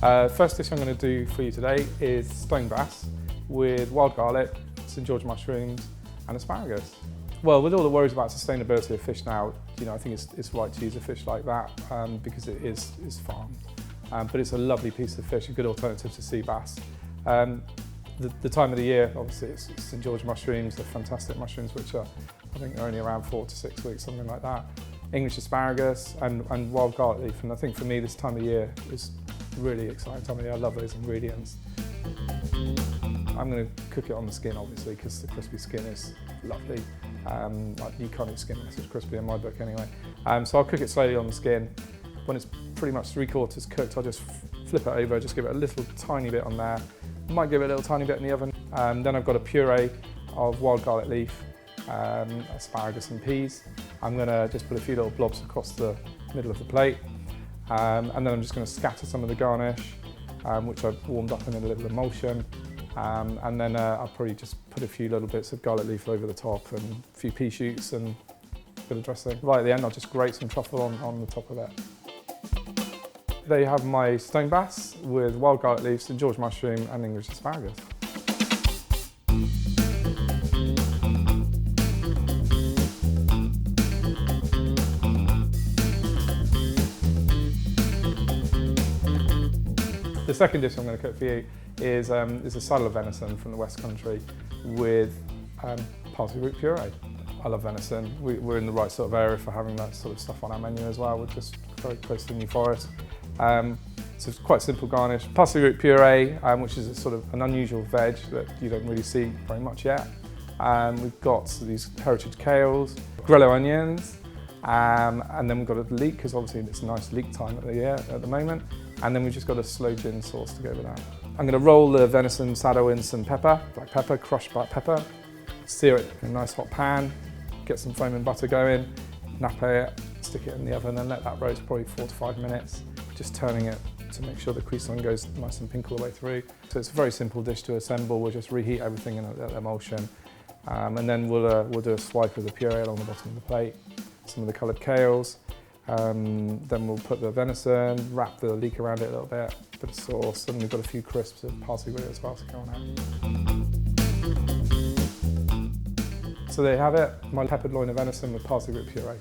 First dish I'm going to do for you today is stone bass with wild garlic, St George mushrooms and asparagus. Well, with all the worries about sustainability of fish now, I think it's right to use a fish like that because it is farmed. But it's a lovely piece of fish, a good alternative to sea bass. The time of the year, obviously, it's St George mushrooms, they're fantastic mushrooms, which are, I think they're only around 4 to 6 weeks, something like that. English asparagus and wild garlic leaf, and I think for me this time of year is really exciting time of year. I love those ingredients. I'm going to cook it on the skin, obviously, because the crispy skin is lovely. Like you can't eat skin unless it's crispy in my book anyway. So I'll cook it slowly on the skin. When it's pretty much 3/4 cooked, I'll just flip it over, just give it a little tiny bit on there. Might give it a little tiny bit in the oven. Then I've got a puree of wild garlic leaf, asparagus and peas. I'm going to just put a few little blobs across the middle of the plate. And then I'm just going to scatter some of the garnish, which I've warmed up in a little emulsion. And then I'll probably just put a few little bits of garlic leaf over the top and a few pea shoots and a bit of dressing. Right at the end, I'll just grate some truffle on the top of it. There you have my stone bass with wild garlic leaf, St George mushroom and English asparagus. The second dish I'm going to cook for you is a saddle of venison from the West Country with parsley root puree. I love venison. We're in the right sort of area for having that sort of stuff on our menu as well. We're just very close to the New Forest. So it's quite simple garnish. Parsley root puree, which is a sort of an unusual veg that you don't really see very much yet. We've got these heritage kales, grello onions, and then we've got a leek, because obviously it's a nice leek time of the year at the moment. And then we've just got a sloe gin sauce to go with that. I'm going to roll the venison saddle in some pepper, black pepper, crushed black pepper, sear it in a nice hot pan, get some foam and butter going, nappe it, stick it in the oven and let that roast probably 4 to 5 minutes, just turning it to make sure the cuisson goes nice and pink all the way through. So it's a very simple dish to assemble. We'll just reheat everything in an emulsion, and then we'll do a swipe of the puree along the bottom of the plate, some of the coloured kales. Then we'll put the venison, wrap the leek around it a little bit of sauce, and we've got a few crisps of parsley root as well to go on it. So there you have it, my peppered loin of venison with parsley root puree.